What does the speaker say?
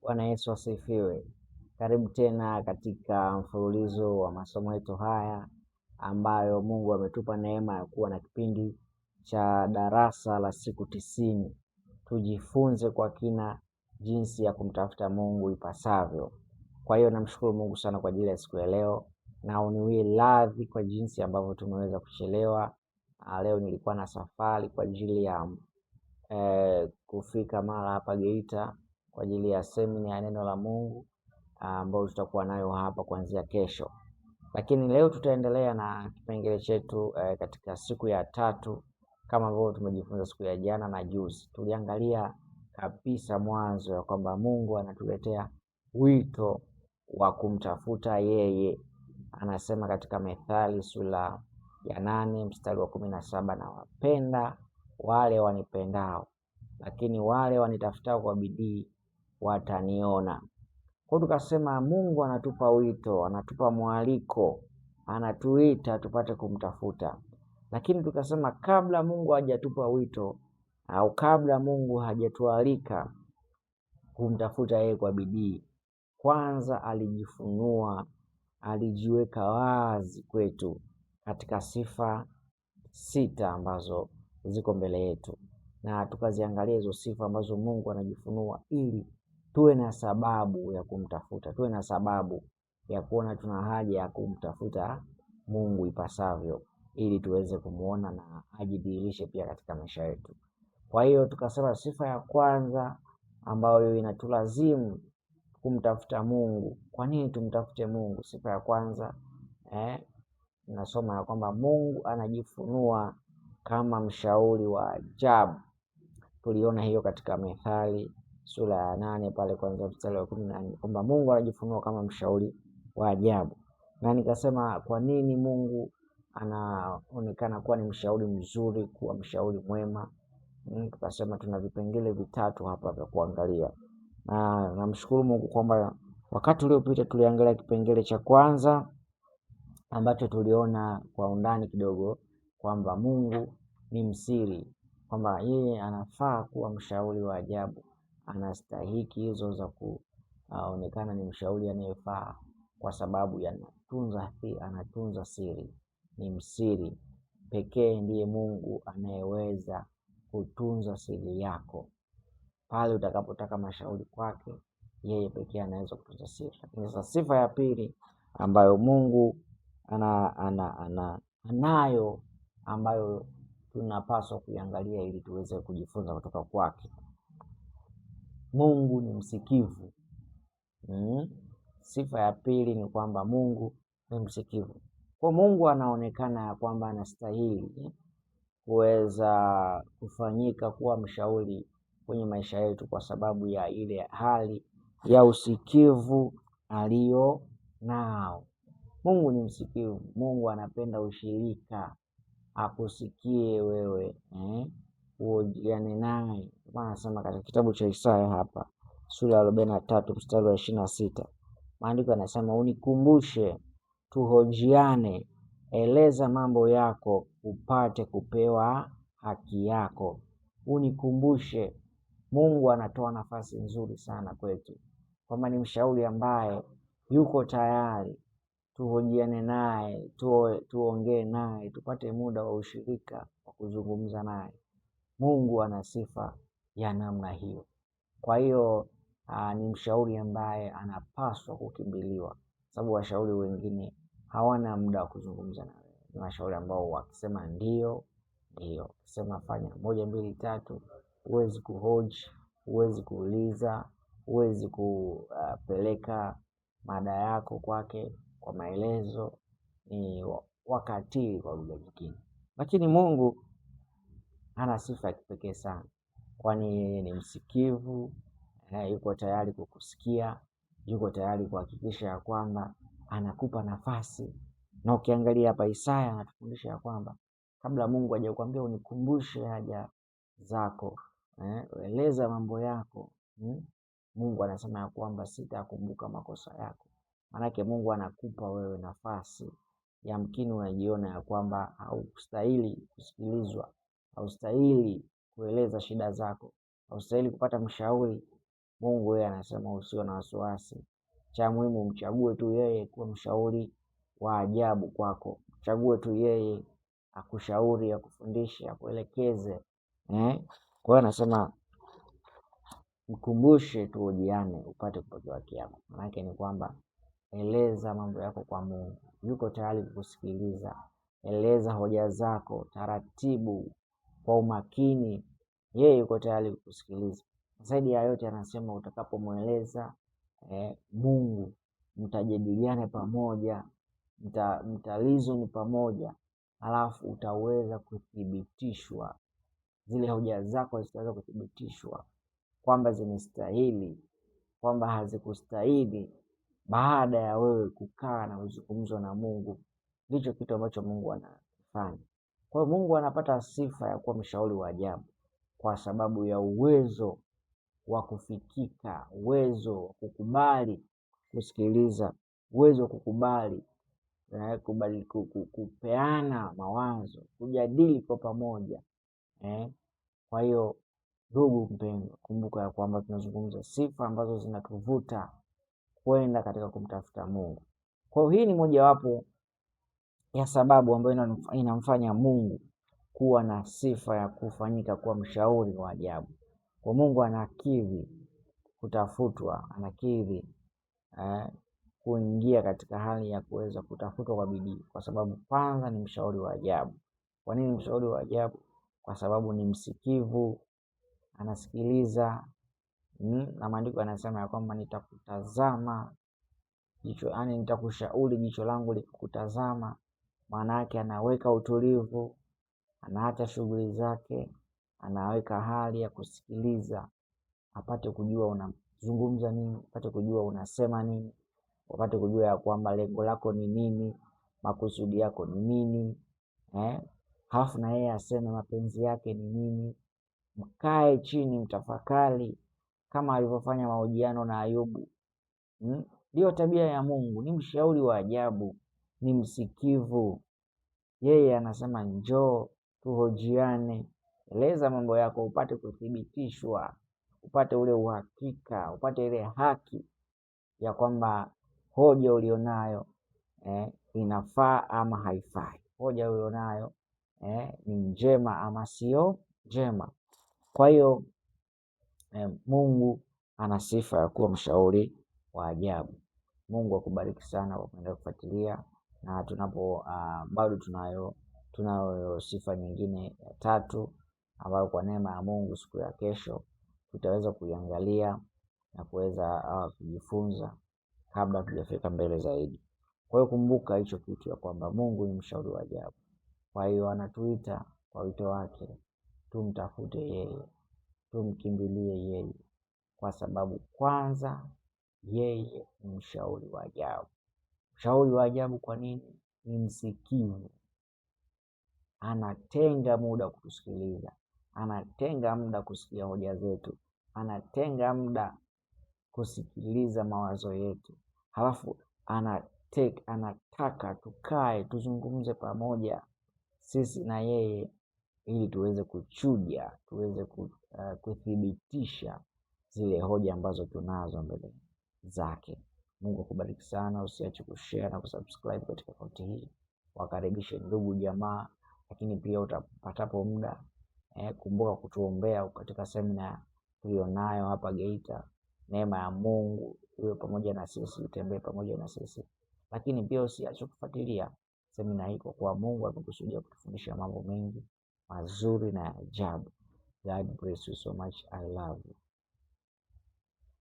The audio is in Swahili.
Bwana Yesu asifiwe. Karibu tena katika mfululizo wa masomo yetu haya ambayo Mungu ametupa neema ya kuwa na kipindi cha darasa la siku 90. Tujifunze kwa kina jinsi ya kumtafuta Mungu ipasavyo. Kwa hiyo namshukuru Mungu sana kwa ajili ya siku ya leo, na uniwie radhi kwa jinsi ambavyo tumeweza kuchelewa. Leo nilikuwa na safari kwa ajili ya kufika mara hapa Geita kwa ajili ya semina ya neno la Mungu ambayo tutakuwa nayo hapa kuanzia kesho. Lakini leo tutaendelea na kipengele chetu katika siku ya tatu, kama ambavyo tumejifunza siku ya jana na juzi. Tuliangalia kabisa mwanzo ya kwamba Mungu anatuletea wito wa kumtafuta yeye. Anasema katika Methali sura ya 8 mstari wa 17, na wapenda wale wanipendao, lakini wale wanitafutao kwa bidii wataniona. Kwa tukasema Mungu anatupa wito, anatupa mwaliko, anatuita tupate kumtafuta. Lakini tukasema kabla Mungu hajatupa wito au kabla Mungu hajatualika kumtafuta yeye kwa bidii, kwanza alijifunua, alijiweka wazi kwetu katika sifa 6 ambazo ziko mbele yetu, na tukaziangalia hizo sifa ambazo Mungu anajifunua ili tuwe na sababu ya kumtafuta, tuwe na sababu ya kuona tuna haja ya kumtafuta Mungu ipasavyo, ili tuweze kumuona na ajidhihirishe pia katika maisha yetu. Kwa hiyo tukasema sifa ya kwanza ambayo inatulazimu kumtafuta Mungu. Kwa nini tumtafute Mungu? Sifa ya kwanza nasoma ya kwamba Mungu anajifunua kama mshauri wa ajabu. Tuliona hiyo katika Methali sura ya 8 pale kwanza mstari wa 14, kwamba Mungu anajifunua kama mshauri wa ajabu. Na nikasema kwa nini Mungu anaonekana kuwa ni mshauri mzuri, kuwa mshauri mwema? Tukasema tuna vipengele vitatu hapa vya kuangalia, na namshukuru Mungu kwamba wakati uliopita tuliangalia kipengele cha kwanza ambacho tuliona kwa undani kidogo kwamba Mungu ni msiri, kwamba yeye anafaa kuwa mshauri wa ajabu, anastahiki hizo za kuonekana ni mshauri anayefaa, kwa sababu anatunza siri. Ni msiri pekee, ndiye Mungu anayeweza kutunza siri yako. Pale utakapotaka mashauri kwake, yeye pekee anaweza kutunza siri. Lakini sasa sifa ya pili ambayo Mungu anayo ambayo tunapaswa kuiangalia ili tuweze kujifunza kutoka kwake, Mungu ni msikivu. Sifa ya pili ni kwamba Mungu ni msikivu. Kwa Mungu anaonekana ya kwamba anastahili kuweza kufanyika kuwa mshauri kwenye maisha yetu kwa sababu ya ile hali ya usikivu aliyo nao. Mungu ni msikivu. Mungu anapenda ushirika, akusikie wewe, uojiane naye. Anasema katika kitabu cha Isaya hapa sura ya 43 mstari wa 26, maandiko yanasema unikumbushe, tuhojiane, eleza mambo yako, upate kupewa haki yako. Unikumbushe. Mungu anatoa nafasi nzuri sana kwetu, kwamba ni mshauri ambaye yuko tayari tuhojiane naye, tuongee naye, tupate muda wa ushirika wa kuzungumza naye. Mungu ana sifa ya namna hiyo. Kwa hiyo ni mshauri ambaye anapaswa kukimbiliwa, sababu washauri wengine hawana muda wa kuzungumza na wewe. Ni washauri ambao wakisema ndio, wakisema fanya 1 2 3, huwezi kuhoji, huwezi kuuliza, huwezi kupeleka mada yako kwake kwa maelezo. Ni wakati kwa lugha nyingine. Lakini Mungu ana sifa ya kipekee sana, kwani ni msikivu. Yuko tayari kukusikia, yuko tayari kuhakikisha ya kwamba anakupa nafasi. Na ukiangalia hapa Isaya anatufundisha ya kwamba kabla Mungu hajakwambia unikumbushe haja zako, eleza mambo yako, Mungu anasema ya kwamba sitakumbuka makosa yako. Manake Mungu anakupa wewe nafasi. Yamkini unajiona ya kwamba haustahili kusikilizwa, haustahili kueleza shida zako, haustahili kupata mshauri, Mungu yeye anasema usio na wasiwasi, cha muhimu mchague tu yeye kuwa mshauri wa ajabu kwako. Mchague tu yeye akushauri, akufundishe, akuelekeze. Kwa hiyo anasema mkumbushe tuhojiane upate kupokea haki yako. Maana yake ni kwamba eleza mambo yako kwa Mungu, yuko tayari kukusikiliza. Eleza hoja zako taratibu, kwa umakini, yeye yuko tayari kukusikiliza. Zaidi ya yote anasema utakapomweleza Mungu, mtajadiliane pamoja, mtalizoni pamoja, alafu utaweza kuthibitishwa, zile hoja zako zitaweza kuthibitishwa kwamba zimestahili, kwamba hazikustahili, baada ya wewe kukaa na kuzungumza na Mungu. Ndicho kitu ambacho Mungu anafanya. Kwa hiyo Mungu anapata sifa ya kuwa mshauri wa ajabu kwa sababu ya uwezo wa kufikika, uwezo wa kukubali kusikiliza, uwezo wa kukubali kupeana mawazo, kujadili kwa pamoja. Kwa hiyo ndugu mpendwa, kumbuka ya kwamba tunazungumza sifa ambazo zinatuvuta kwenda katika kumtafuta Mungu. Kwa hiyo hii ni mojawapo ya sababu ambayo inamfanya Mungu kuwa na sifa ya kufanyika kuwa mshauri wa ajabu. Kwa Mungu anakidhi kutafutwa, anakidhi kuingia katika hali ya kuweza kutafutwa kwa bidii, kwa sababu kwanza ni mshauri wa ajabu. Kwa nini mshauri wa ajabu? Kwa sababu ni msikivu, anasikiliza. Na maandiko yanasema ya kwamba nitakutazama jicho, yani nitakushauri jicho langu likikutazama. Maana yake anaweka utulivu, anaacha shughuli zake, anaweka hali ya kusikiliza, apate kujua unazungumza nini, apate kujua unasema nini, apate kujua ya kwamba lengo lako ni nini, makusudi yako ni nini, halafu na yeye aseme mapenzi yake ni nini. Mkae chini mtafakari, kama alivyofanya mahojiano na Ayubu. Ndiyo tabia ya Mungu, ni mshauri wa ajabu, ni msikivu. Yeye anasema njoo tuhojiane, eleza mambo yako upate kuthibitishwa, upate ule uhakika, upate ile haki ya kwamba hoja ulionayo inafaa ama haifai, hoja ulionayo ni njema ama sio njema. Kwa hiyo Mungu ana sifa ya kuwa mshauri wa ajabu. Mungu akubariki sana kwa kuendelea kufuatilia, na bado tunayo sifa nyingine ya tatu ambayo kwa neema ya Mungu siku ya kesho tutaweza kuiangalia na kuweza kujifunza kabla tujafika mbele zaidi. Kwa hiyo kumbuka hicho kitu ya kwamba Mungu ni mshauri wa ajabu. Kwa hiyo anatuita kwa wito wake, tumtafute yeye, tumkimbilie yeye, kwa sababu kwanza yeye ni mshauri wa ajabu. Mshauri wa ajabu kwa nini? Ni msikivu, anatenga muda kutusikiliza, anatenga muda kusikia hoja zetu, anatenga muda kusikiliza mawazo yetu, halafu anataka tukae tuzungumze pamoja sisi na yeye, ili tuweze kuchuja, tuweze kuthibitisha zile hoja ambazo tunazo mbele zake. Mungu akubariki sana. Usiache kushare na kusubscribe katika akaunti hii, wakaribishe ndugu jamaa, lakini pia utapatapo muda kumbuka kutuombea katika semina tulionayo hapa Geita. Neema ya Mungu iwe pamoja na sisi, utembee pamoja na sisi, lakini pia usiache kufuatilia semina hii, kwa kuwa Mungu amekusudia kutufundisha mambo mengi mazuri na ajabu. God bless you so much. I love you.